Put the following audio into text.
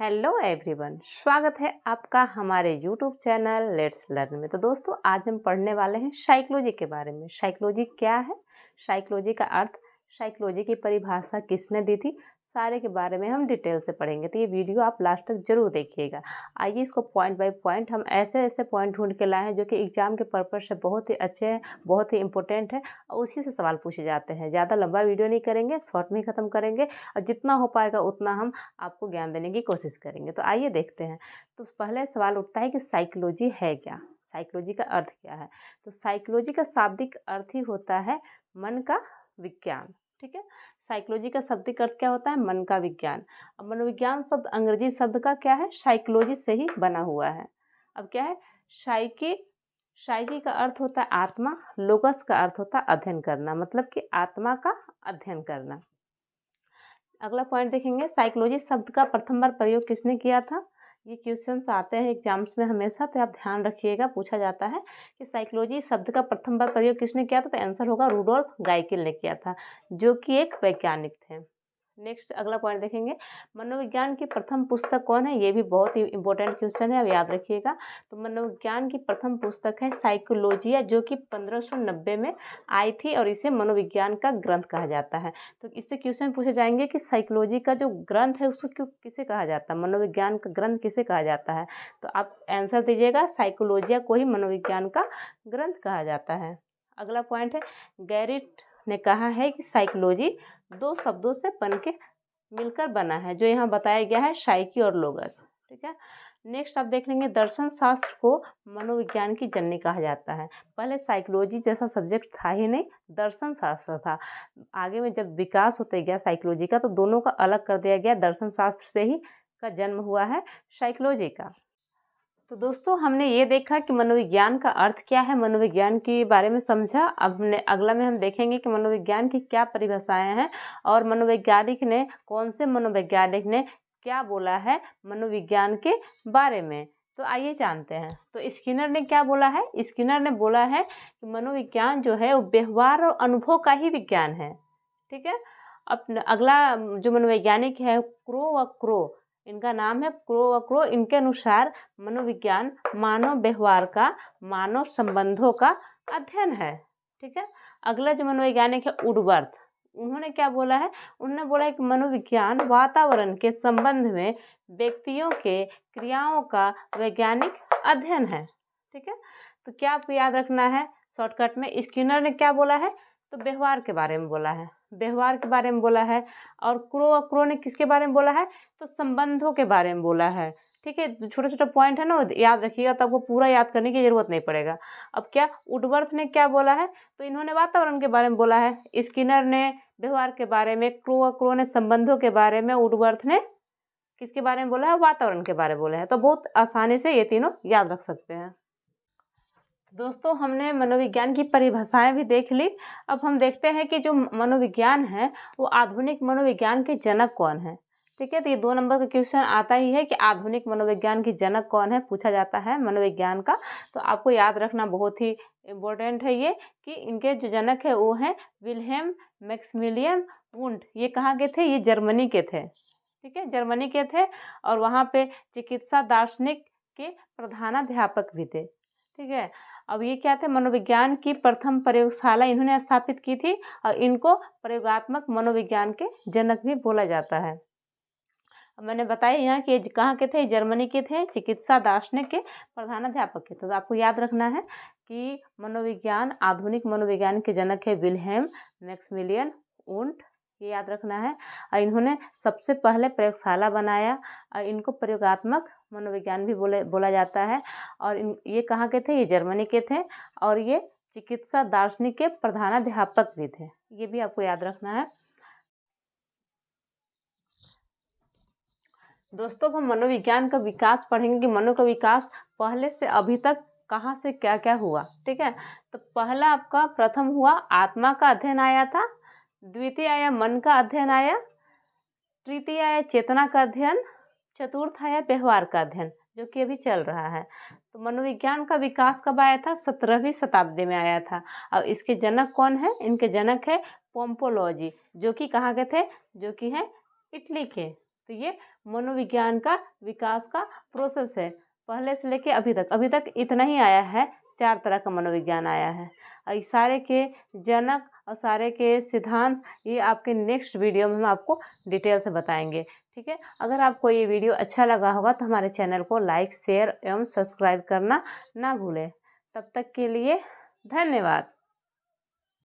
Hello everyone, स्वागत है आपका हमारे यूट्यूब चैनल लेट्स लर्न में। तो दोस्तों, आज हम पढ़ने वाले हैं साइकोलॉजी के बारे में। साइकोलॉजी क्या है, साइकोलॉजी का अर्थ, साइकोलॉजी की परिभाषा किसने दी थी, सारे के बारे में हम डिटेल से पढ़ेंगे। तो ये वीडियो आप लास्ट तक जरूर देखिएगा। आइए इसको पॉइंट बाय पॉइंट, हम ऐसे ऐसे पॉइंट ढूंढ के लाए हैं जो कि एग्जाम के पर्पज से बहुत ही अच्छे हैं, बहुत ही इंपॉर्टेंट है और उसी से सवाल पूछे जाते हैं। ज़्यादा लंबा वीडियो नहीं करेंगे, शॉर्ट में ही ख़त्म करेंगे और जितना हो पाएगा उतना हम आपको ज्ञान देने की कोशिश करेंगे। तो आइए देखते हैं। तो पहले सवाल उठता है कि साइकोलॉजी है क्या, साइकोलॉजी का अर्थ क्या है। तो साइकोलॉजी का शाब्दिक अर्थ ही होता है मन का विज्ञान। ठीक है, साइकोलॉजी का शाब्दिक अर्थ क्या होता है, मन का विज्ञान। अब मनोविज्ञान शब्द अंग्रेजी शब्द का क्या है, साइकोलॉजी से ही बना हुआ है। अब क्या है, साइकी का अर्थ होता है आत्मा, लोगस का अर्थ होता है अध्ययन करना, मतलब कि आत्मा का अध्ययन करना। अगला पॉइंट देखेंगे, साइकोलॉजी शब्द का प्रथम बार प्रयोग किसने किया था। ये क्वेश्चंस आते हैं एग्जाम्स में हमेशा, तो आप ध्यान रखिएगा। पूछा जाता है कि साइकोलॉजी शब्द का प्रथम बार प्रयोग किसने किया था, तो आंसर होगा रुडोल्फ गाइकिल ने किया था, जो कि एक वैज्ञानिक थे। नेक्स्ट अगला पॉइंट देखेंगे, मनोविज्ञान की प्रथम पुस्तक कौन है। ये भी बहुत ही इंपॉर्टेंट क्वेश्चन है, अब याद रखिएगा। तो मनोविज्ञान की प्रथम पुस्तक है साइकोलॉजिया, जो कि 1590 में आई थी और इसे मनोविज्ञान का ग्रंथ कहा जाता है। तो इससे क्वेश्चन पूछे जाएंगे कि साइकोलॉजी का जो ग्रंथ है उसको किसे कहा जाता है, मनोविज्ञान का ग्रंथ किसे कहा जाता है। तो आप आंसर दीजिएगा, साइकोलॉजिया को ही मनोविज्ञान का ग्रंथ कहा जाता है। अगला पॉइंट है, गैरिट ने कहा है कि साइकोलॉजी दो शब्दों से बन के मिलकर बना है, जो यहाँ बताया गया है साइकी और लोगस। ठीक है, नेक्स्ट आप देख लेंगे, दर्शन शास्त्र को मनोविज्ञान की जननी कहा जाता है। पहले साइकोलॉजी जैसा सब्जेक्ट था ही नहीं, दर्शन शास्त्र था। आगे में जब विकास होते गया साइकोलॉजी का, तो दोनों का अलग कर दिया गया, दर्शन शास्त्र से ही का जन्म हुआ है साइकोलॉजी का। तो दोस्तों, हमने ये देखा कि मनोविज्ञान का अर्थ क्या है, मनोविज्ञान के बारे में समझा। अब हमने अगला में हम देखेंगे कि मनोविज्ञान की क्या परिभाषाएं हैं और मनोवैज्ञानिक ने, कौन से मनोवैज्ञानिक ने क्या बोला है मनोविज्ञान के बारे में। तो आइए जानते हैं। तो स्किनर ने क्या बोला है, स्किनर ने बोला है कि मनोविज्ञान जो है वो व्यवहार और अनुभव का ही विज्ञान है। ठीक है, अब अगला जो मनोवैज्ञानिक है क्रो, इनका नाम है क्रो। इनके अनुसार मनोविज्ञान मानव व्यवहार का, मानव संबंधों का अध्ययन है। ठीक है, अगला जो मनोवैज्ञानिक है वुडवर्थ, उन्होंने क्या बोला है, उन्होंने बोला है कि मनोविज्ञान वातावरण के संबंध में व्यक्तियों के क्रियाओं का वैज्ञानिक अध्ययन है। ठीक है, तो क्या आपको याद रखना है शॉर्टकट में, स्किनर ने क्या बोला है, तो व्यवहार के बारे में बोला है, व्यवहार के बारे में बोला है। और क्रो ने किसके बारे में बोला है, तो संबंधों के बारे में बोला है। ठीक है, छोटा छोटा पॉइंट है ना, याद रखिएगा, तब वो पूरा याद करने की जरूरत नहीं पड़ेगा। अब क्या वुडवर्थ ने क्या बोला है, तो इन्होंने वातावरण के बारे में बोला है, स्किनर ने व्यवहार के बारे में, क्रो ने संबंधों के बारे में, वुडवर्थ ने किसके बारे में बोला है, वातावरण के बारे में बोला है। तो बहुत आसानी से ये तीनों याद रख सकते हैं। दोस्तों, हमने मनोविज्ञान की परिभाषाएं भी देख ली। अब हम देखते हैं कि जो मनोविज्ञान है वो आधुनिक मनोविज्ञान के जनक कौन है। ठीक है, तो ये 2 नंबर का क्वेश्चन आता ही है कि आधुनिक मनोविज्ञान की जनक कौन है, पूछा जाता है मनोविज्ञान का। तो आपको याद रखना बहुत ही इम्पोर्टेंट है ये, कि इनके जो जनक है वो हैं विल्हेम मैक्सिमिलियन वुंट। ये कहाँ के थे, ये जर्मनी के थे। ठीक है, जर्मनी के थे और वहाँ पे चिकित्सा दार्शनिक के प्रधानाध्यापक भी थे। ठीक है, अब ये क्या थे, मनोविज्ञान की प्रथम प्रयोगशाला इन्होंने स्थापित की थी और इनको प्रयोगात्मक मनोविज्ञान के जनक भी बोला जाता है। अब मैंने बताया यहाँ कि कहाँ के थे, जर्मनी के थे, चिकित्सा दार्शनिक के प्रधानाध्यापक के थे। तो आपको याद रखना है कि मनोविज्ञान, आधुनिक मनोविज्ञान के जनक है विल्हेम मैक्सिमिलियन वुंट, ये याद रखना है। और इन्होंने सबसे पहले प्रयोगशाला बनाया और इनको प्रयोगात्मक मनोविज्ञान भी बोला जाता है। और ये कहाँ के थे, ये जर्मनी के थे और ये चिकित्सा दार्शनिक के प्रधानाध्यापक भी थे, ये भी आपको याद रखना है। दोस्तों, हम मनोविज्ञान का विकास पढ़ेंगे कि मनो का विकास पहले से अभी तक कहाँ से क्या क्या हुआ। ठीक है, तो पहला आपका प्रथम हुआ आत्मा का अध्ययन आया था, द्वितीय आया मन का अध्ययन आया, तृतीय आया चेतना का अध्ययन, चतुर्थ आया व्यवहार का अध्ययन, जो कि अभी चल रहा है। तो मनोविज्ञान का विकास कब आया था, 17वीं शताब्दी में आया था। अब इसके जनक कौन है, इनके जनक है पोम्पोलॉजी, जो कि कहाँ के थे, जो कि है इटली के। तो ये मनोविज्ञान का विकास का प्रोसेस है, पहले से लेके अभी तक इतना ही आया है। 4 तरह का मनोविज्ञान आया है और इस सारे के जनक और सारे के सिद्धांत ये आपके नेक्स्ट वीडियो में हम आपको डिटेल से बताएंगे। ठीक है, अगर आपको ये वीडियो अच्छा लगा होगा तो हमारे चैनल को लाइक, शेयर एवं सब्सक्राइब करना ना भूलें। तब तक के लिए धन्यवाद।